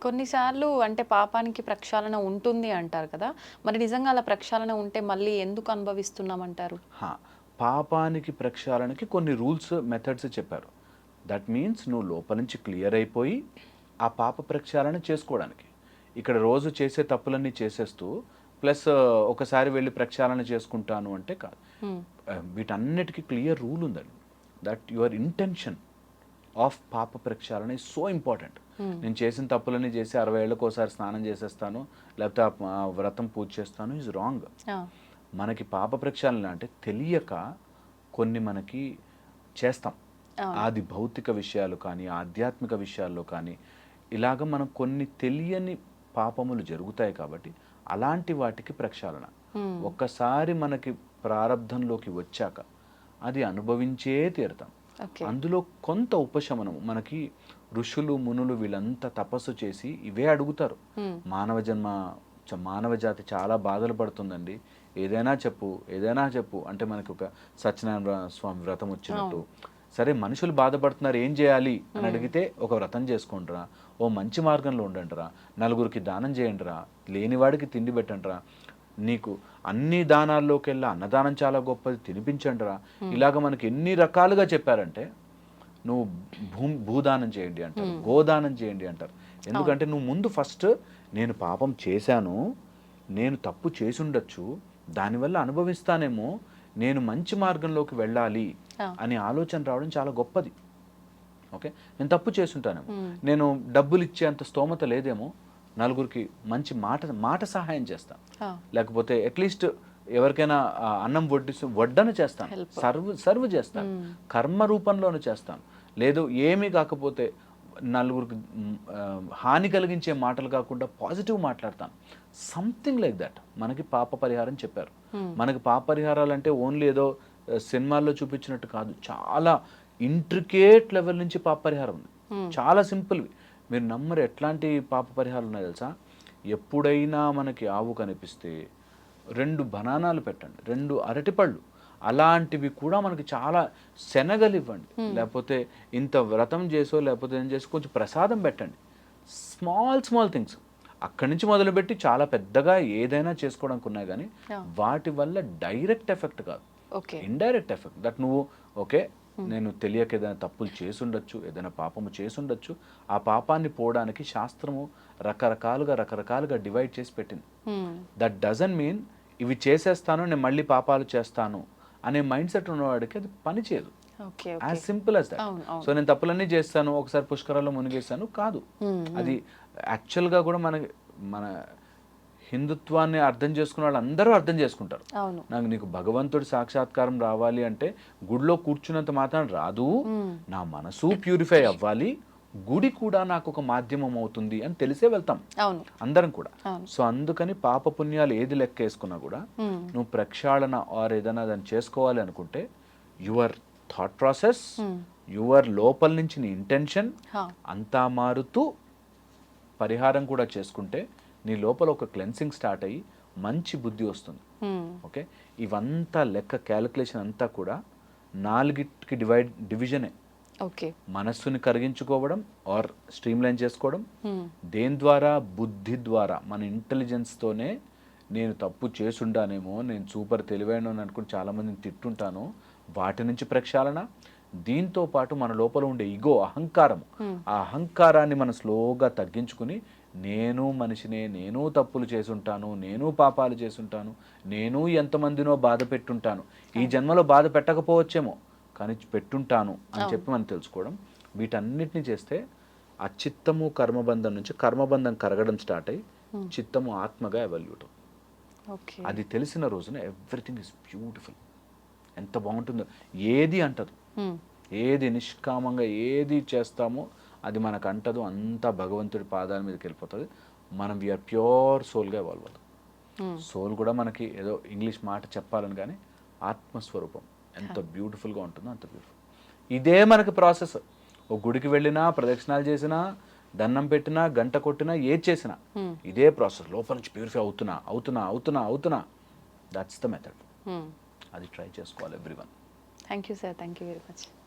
కొన్నిసార్లు అంటే పాపానికి ప్రక్షాళన ఉంటుంది అంటారు కదా, మరి నిజంగా అలా ప్రక్షాళన ఉంటే మళ్ళీ ఎందుకు అనుభవిస్తున్నామంటారు? పాపానికి ప్రక్షాళనకి కొన్ని రూల్స్ మెథడ్స్ చెప్పారు. దట్ మీన్స్ నువ్వు లోపల నుంచి క్లియర్ అయిపోయి ఆ పాప ప్రక్షాళన చేసుకోవడానికి. ఇక్కడ రోజు చేసే తప్పులన్నీ చేసేస్తూ ప్లస్ ఒకసారి వెళ్ళి ప్రక్షాళన చేసుకుంటాను అంటే కాదు. వీటన్నిటికీ క్లియర్ రూల్ ఉందండి. దట్ యువర్ ఇంటెన్షన్ ఆఫ్ పాప ప్రక్షాళన ఈజ్ సో ఇంపార్టెంట్. నేను చేసిన తప్పులన్నీ చేసి 60 ఏళ్ళకి ఒకసారి స్నానం చేసేస్తాను లేకపోతే ఆ వ్రతం పూజ చేస్తాను ఈజ్ రాంగ్. మనకి పాప ప్రక్షాళన అంటే తెలియక కొన్ని మనకి చేస్తాం. అది భౌతిక విషయాలు కానీ ఆధ్యాత్మిక విషయాల్లో కానీ ఇలాగ మనం కొన్ని తెలియని పాపములు జరుగుతాయి కాబట్టి అలాంటి వాటికి ప్రక్షాళన. ఒక్కసారి మనకి ప్రారంధంలోకి వచ్చాక అది అనుభవించే తీరుతాం. అందులో కొంత ఉపశమనం మనకి ఋషులు మునులు వీళ్ళంతా తపస్సు చేసి ఇవే అడుగుతారు. మానవ జాతి చాలా బాధలు పడుతుందండి, ఏదైనా చెప్పు అంటే మనకి ఒక సత్యనారాయణ స్వామి వ్రతం వచ్చినట్టు. సరే మనుషులు బాధపడుతున్నారు ఏం చేయాలి అని అడిగితే ఒక వ్రతం చేసుకుంటారా, ఓ మంచి మార్గంలో ఉండండిరా, నలుగురికి దానం చేయండిరా, లేనివాడికి తిండి పెట్టండిరా, నీకు అన్ని దానాల్లోకెల్లా అన్నదానం చాలా గొప్పది తినిపించండిరా. ఇలాగ మనకి ఎన్ని రకాలుగా చెప్పారంటే నువ్వు భూదానం చేయండి అంటారు, గోదానం చేయండి అంటారు. ఎందుకంటే నువ్వు ముందు ఫస్ట్ నేను పాపం చేశాను, నేను తప్పు చేసి ఉండొచ్చు, దానివల్ల అనుభవిస్తానేమో, నేను మంచి మార్గంలోకి వెళ్ళాలి అనే ఆలోచన రావడం చాలా గొప్పది. ఓకే, నేను తప్పు చేసుంటానేమో, నేను డబ్బులు ఇచ్చేంత స్తోమత లేదేమో, నలుగురికి మంచి మాట సహాయం చేస్తాను, లేకపోతే అట్లీస్ట్ ఎవరికైనా అన్నం వడ్డన చేస్తాను, సర్వ్ చేస్తాను, కర్మ రూపంలోనూ చేస్తాను. లేదు ఏమీ కాకపోతే నలుగురికి హాని కలిగించే మాటలు కాకుండా పాజిటివ్ మాట్లాడతాను. సంథింగ్ లైక్ దట్ మనకి పాప పరిహారం చెప్పారు. మనకి పాప పరిహారాలు అంటే ఓన్లీ ఏదో సినిమాల్లో చూపించినట్టు కాదు, చాలా ఇంట్రికేట్ లెవెల్ నుంచి పాప పరిహారం ఉంది. చాలా సింపుల్వి, మీరు నమ్మరు. ఎట్లాంటి పాప పరిహారాలు ఉన్నాయి తెలుసా? ఎప్పుడైనా మనకి ఆవు కనిపిస్తే 2 బనానాలు పెట్టండి, 2 అరటిపళ్ళు, అలాంటివి కూడా మనకి చాలా శనగలు ఇవ్వండి, లేకపోతే ఇంత వ్రతం చేసో లేకపోతే ఏం చేసి కొంచెం ప్రసాదం పెట్టండి. స్మాల్ థింగ్స్ అక్కడి నుంచి మొదలుపెట్టి చాలా పెద్దగా ఏదైనా చేసుకోవడానికి ఉన్నాయి, కానీ వాటి వల్ల డైరెక్ట్ ఎఫెక్ట్ కాదు, ఇండైరెక్ట్ ఎఫెక్ట్. దట్ నువ్వు ఓకే నేను తెలియక ఏదైనా తప్పులు చేసుండొచ్చు, ఏదైనా పాపము చేసుండొచ్చు, ఆ పాపాన్ని పోవడానికి శాస్త్రము రకరకాలుగా డివైడ్ చేసి పెట్టింది. దట్ డజంట్ మీన్ ఇవి చేసేస్తాను నేను మళ్ళీ పాపాలు చేస్తాను అనే మైండ్ సెట్ ఉన్నవాడికి అది పని చేయదు. As simple as that. So నేను తప్పులన్నీ చేస్తాను, ఒకసారి పుష్కరాల్లో మునిగేస్తాను కాదు. అది యాక్చువల్గా కూడా మన హిందుత్వాన్ని అర్థం చేసుకున్న వాళ్ళు అందరూ అర్థం చేసుకుంటారు. నీకు భగవంతుడి సాక్షాత్కారం రావాలి అంటే గుడిలో కూర్చున్నంత మాత్రం రాదు, నా మనసు ప్యూరిఫై అవ్వాలి, గుడి కూడా నాకు ఒక మాధ్యమం అవుతుంది అని తెలిసే వెళ్తాం అందరం కూడా. సో అందుకని పాప పుణ్యాలు ఏది లెక్క వేసుకున్నా కూడా నువ్వు ప్రక్షాళన ఆర్ ఏదైనా దాన్ని చేసుకోవాలి అనుకుంటే యువర్ థాట్ ప్రాసెస్, యువర్ లోపల నుంచి నీ ఇంటెన్షన్ అంతా మారుతూ పరిహారం కూడా చేసుకుంటే నీ లోపల ఒక క్లెన్సింగ్ స్టార్ట్ అయ్యి మంచి బుద్ధి వస్తుంది. ఓకే, ఇవంతా లెక్క క్యాలిక్యులేషన్ అంతా కూడా 4కి డివిజనే. మనస్సుని కరిగించుకోవడం ఆర్ స్ట్రీమ్ లైన్ చేసుకోవడం, దేని ద్వారా? బుద్ధి ద్వారా, మన ఇంటెలిజెన్స్తోనే నేను తప్పు చేసుండానేమో, నేను సూపర్ తెలివైన అనుకుని చాలామందిని తిట్టుంటాను, వాటి నుంచి ప్రక్షాళన. దీంతో పాటు మన లోపల ఉండే ఈగో, అహంకారం, ఆ అహంకారాన్ని మనం స్లోగా తగ్గించుకుని నేను మనిషినే, నేను తప్పులు చేసుంటాను, నేను పాపాలు చేసుంటాను, నేను ఎంతమందినో బాధ పెట్టుంటాను, ఈ జన్మలో బాధ పెట్టకపోవచ్చేమో కానీ పెట్టుంటాను అని చెప్పి మనం తెలుసుకోవడం. వీటన్నిటిని చేస్తే ఆ చిత్తము కర్మబంధం నుంచి కర్మబంధం కరగడం స్టార్ట్ అయ్యి చిత్తము ఆత్మగా ఎవల్యూట్. అది తెలిసిన రోజున ఎవ్రీథింగ్ ఇస్ బ్యూటిఫుల్. ఎంత బాగుంటుందో, ఏది అంటదు, ఏది నిష్కామంగా ఏది చేస్తామో అది మనకు అంటదు, అంతా భగవంతుడి పాదాల మీదకి వెళ్ళిపోతుంది. మనం వీఆర్ ప్యూర్ సోల్గా ఇవాల్వ్ అవుతాం. సోల్ కూడా మనకి ఏదో ఇంగ్లీష్ మాట చెప్పాలని కానీ ఆత్మస్వరూపం ఎంత బ్యూటిఫుల్గా ఉంటుందో అంత బ్యూటిఫుల్. ఇదే మనకి ప్రాసెస్. ఒక గుడికి వెళ్ళినా, ప్రదక్షిణాలు చేసినా, దండం పెట్టినా, గంట కొట్టినా, ఏది చేసినా ఇదే ప్రాసెస్. లోపల నుంచి ప్యూరిఫై అవుతున్నా. That's the method. అది ట్రై చేసుకోవాలి everyone. Thank you sir, thank you very much.